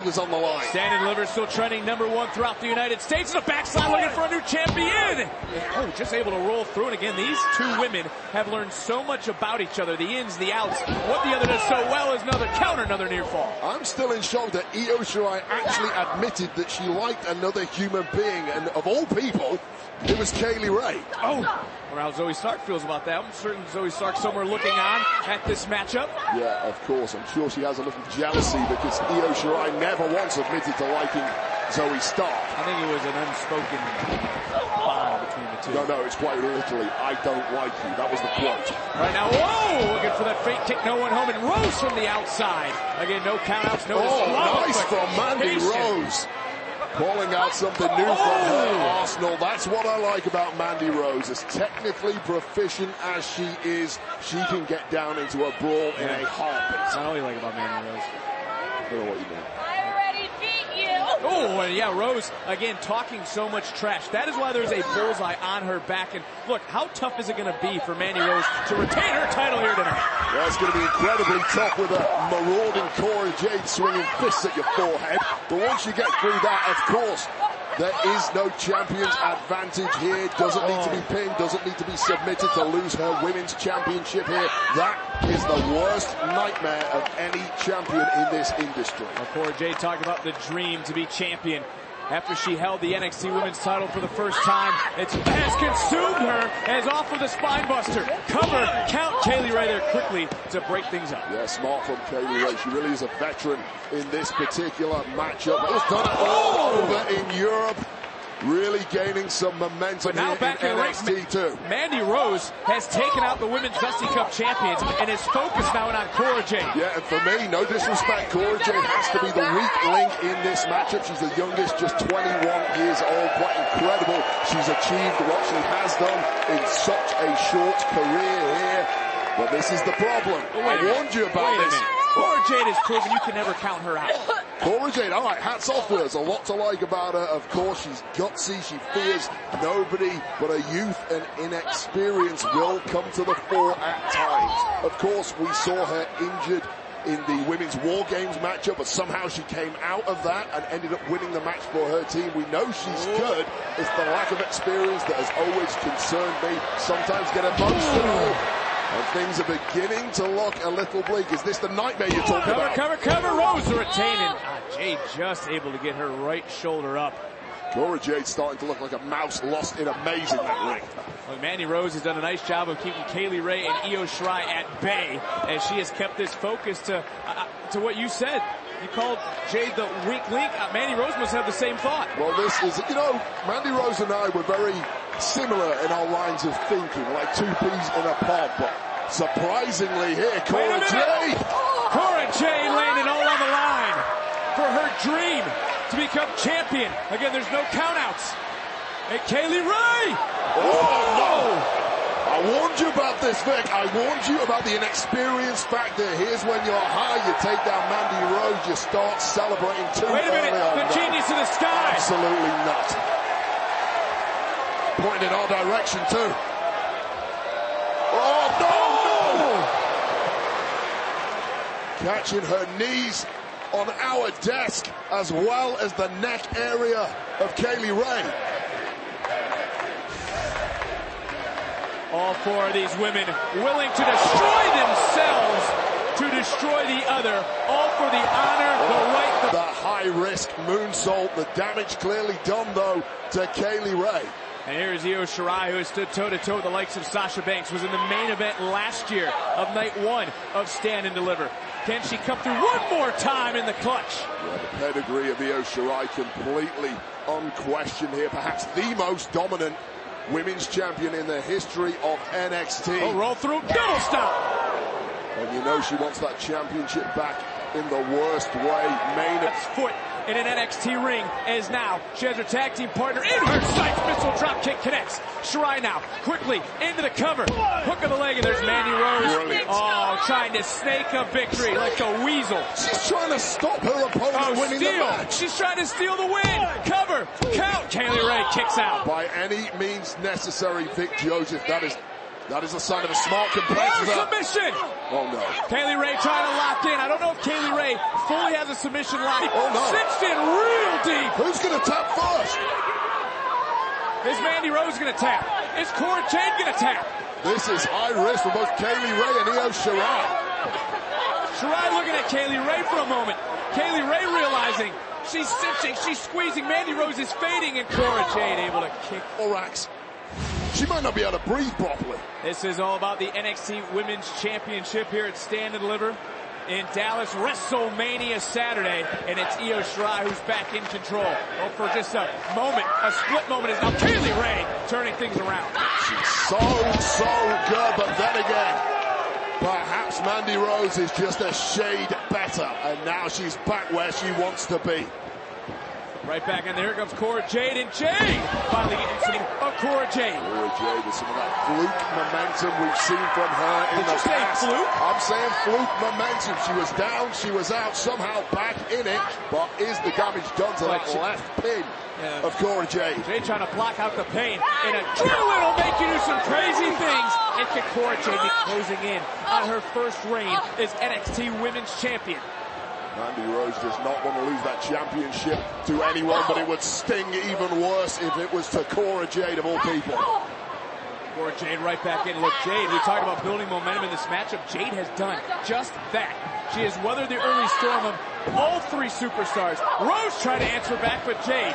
Was on the line. Stand and Deliver still trending #1 throughout the United States. The backslide looking for a new champion. Oh, just able to roll through. And again, these two women have learned so much about each other. The ins, the outs. What the other does so well is another counter, another near fall. I'm still in shock that Io Shirai actually admitted that she liked another human being. And of all people, it was Kaylee Ray. Oh, or how Zoe Stark feels about that. I'm certain Zoe Stark somewhere looking on at this matchup. Yeah, of course. I'm sure she has a little jealousy because Io Shirai never once admitted to liking Zoe Stark. I think it was an unspoken bond between the two. No, it's quite literally, I don't like you. That was the quote. Right now, whoa! Looking for that fake kick, no one home, and Rose from the outside. Again, no countouts, no nice from Mandy Rose. Calling out something new from her arsenal. That's what I like about Mandy Rose. As technically proficient as she is, she can get down into a brawl in a heartbeat. I only like about Mandy Rose. I don't know what you mean. I already beat you. Oh, and yeah, Rose, again, talking so much trash. That is why there's a bullseye on her back. And look, how tough is it going to be for Mandy Rose to retain her title here tonight? Yeah, it's going to be incredibly tough with a marauding Cora Jade swinging fists at your forehead. But once you get through that, of course, there is no champion's advantage here. Doesn't need to be pinned, doesn't need to be submitted to lose her women's championship here. That is the worst nightmare of any champion in this industry. Cora Jade talked about the dream to be champion. After she held the NXT Women's title for the first time, it has consumed her as off of the spine buster. Cover, count Kaylee Ray there quickly to break things up. Yeah, smart from Kaylee Ray. She really is a veteran in this particular matchup. It was done all over in Europe. Really gaining some momentum now here back in in NXT too. Mandy Rose has taken out the Women's Dusty Cup champions and is focused now on Cora Jade. Yeah, and for me, no disrespect, Cora Jade has to be the weak link in this matchup. She's the youngest, just 21 years old. Quite incredible. She's achieved what she has done in such a short career here. But this is the problem. I warned you about this. Cora Jade has proven you can never count her out. Cora Jade, all right, hats off to her. There's a lot to like about her. Of course, she's gutsy. She fears nobody, but her youth and inexperience will come to the fore at times. Of course, we saw her injured in the Women's War Games matchup, but somehow she came out of that and ended up winning the match for her team. We know she's good. It's the lack of experience that has always concerned me. Sometimes get emotional. And things are beginning to look a little bleak. Is this the nightmare you're talking about? Cover, Rose retaining. Jade just able to get her right shoulder up. Cora Jade starting to look like a mouse lost in a maze in that ring. Well, Mandy Rose has done a nice job of keeping Kaylee Ray and Io Shirai at bay as she has kept this focus to what you said. You called Jade the weak link. Mandy Rose must have the same thought. Well, this is, Mandy Rose and I were very similar in our lines of thinking, like two peas in a pod. But surprisingly here, Cora Jade. Cora Jade landing all on the line for her dream to become champion. Again, there's no countouts. And Kaylee Ray. Oh, no. I warned you about this, Vic. I warned you about the inexperience factor. Here's when you're high, you take down Mandy Rose, you start celebrating too early on. Wait a minute, the genius of the sky. Absolutely not. Pointing in our direction too. Oh, no! Catching her knees on our desk as well as the neck area of Kaylee Ray. All four of these women willing to destroy themselves to destroy the other, all for the honor, the right. The high-risk moonsault, the damage clearly done, though, to Kaylee Ray. And here's Io Shirai, who has stood toe-to-toe with the likes of Sasha Banks, was in the main event last year of night 1 of Stand and Deliver. Can she come through one more time in the clutch? Yeah, the pedigree of Io Shirai completely unquestioned here. Perhaps the most dominant women's champion in the history of NXT. Oh, roll through, double stop. And you know she wants that championship back in the worst way. Foot in an NXT ring as now she has her tag team partner in her sights. Missile drop kick connects. Shirai now quickly into the cover. Hook of the leg, and there's Mandy Rose. Brilliant. Oh, trying to snake a victory like the weasel. She's trying to stop her opponent winning the match. She's trying to steal the win. Cover, count. Kaylee Ray kicks out. By any means necessary, Vic Joseph. That is That is a sign of a smart competitor. Submission! Oh no. Kay Lee Ray trying to lock in. I don't know if Kay Lee Ray fully has a submission lock. Oh no. Cinched in real deep. Who's going to tap first? Is Mandy Rose going to tap? Is Cora Jade going to tap? This is high risk for both Kay Lee Ray and Io Shirai. Shirai looking at Kay Lee Ray for a moment. Kay Lee Ray realizing she's cinching, she's squeezing. Mandy Rose is fading, and Cora Jade able to kick. Orax. She might not be able to breathe properly. This is all about the NXT Women's Championship here at Stand and Deliver in Dallas, WrestleMania Saturday, and it's Io Shirai who's back in control. Well, for just a moment, a split moment, is now Kay Lee Ray turning things around. She's so good, but then again, perhaps Mandy Rose is just a shade better, and now she's back where she wants to be. Right back in there comes Cora Jade, and Jade finally getting some of Cora Jade. Cora Jade with some of that fluke momentum we've seen from her in the past. Did you say fluke? I'm saying fluke momentum. She was down, she was out, somehow back in it, but is the damage done to that left pin of Cora Jade? Jade trying to block out the pain, and adrenaline will make you do some crazy things. And can Cora Jade be closing in on her first reign as NXT Women's Champion? Mandy Rose does not want to lose that championship to anyone, but it would sting even worse if it was to Cora Jade of all people. Cora Jade right back in. Look, Jade, we talked about building momentum in this matchup. Jade has done just that. She has weathered the early storm of all three superstars. Rose trying to answer back, but Jade,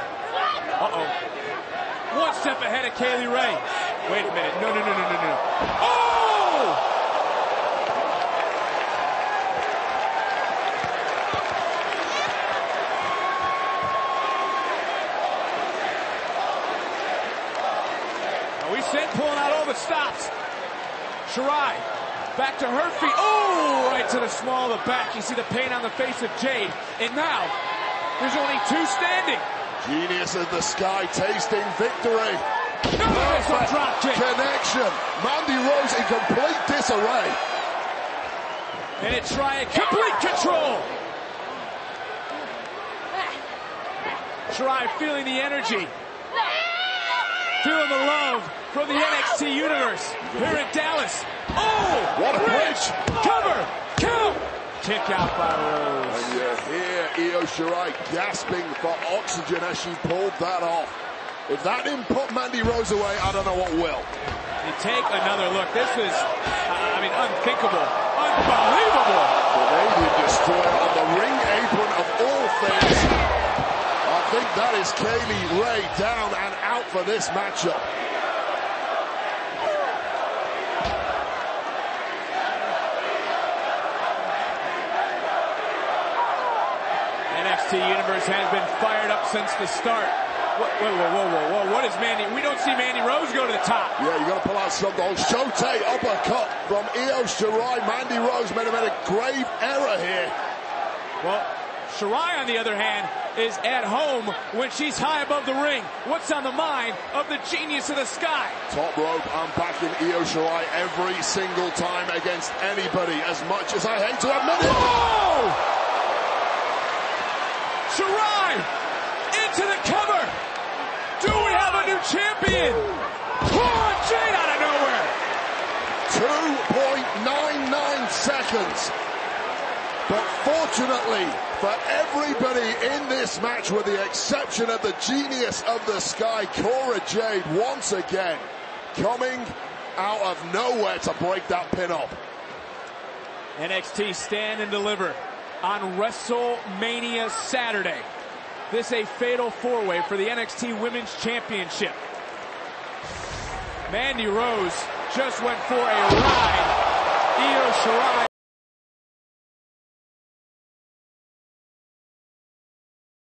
one step ahead of Kay Lee Ray. Wait a minute. No. Oh! Pulling out all the stops. Shirai back to her feet. Oh, right to the small of the back. You see the pain on the face of Jade. And now, there's only two standing. Genius of the Sky tasting victory. Perfect drop kick. Connection. Mandy Rose in complete disarray. And it's Shirai complete control. Shirai feeling the energy. Feeling the love from the NXT Universe here in Dallas. Oh! What a bridge! Cover! Count! Kick out by Rose. And you hear Io Shirai gasping for oxygen as she pulled that off. If that didn't put Mandy Rose away, I don't know what will. You take another look. This was, unthinkable. Unbelievable. Canadian destroyer on the ring apron of all things. I think that is Kay Lee Ray down and out for this matchup. NXT Universe has been fired up since the start. Whoa. What is Mandy? We don't see Mandy Rose go to the top. Yeah, you got to pull out some goals. Shote uppercut from Io Shirai. Mandy Rose made a grave error here. Well, Shirai, on the other hand, is at home when she's high above the ring. What's on the mind of the genius of the Sky? Top rope, I'm backing Io Shirai every single time against anybody, as much as I hate to admit it. Whoa! Shirai into the cover. Do we have a new champion? Cora Jade out of nowhere. 2.99 seconds. But fortunately for everybody in this match, with the exception of the genius of the Sky, Cora Jade once again coming out of nowhere to break that pin up. NXT Stand and Deliver on WrestleMania Saturday. This a fatal four-way for the NXT Women's Championship. Mandy Rose just went for a ride. Io Shirai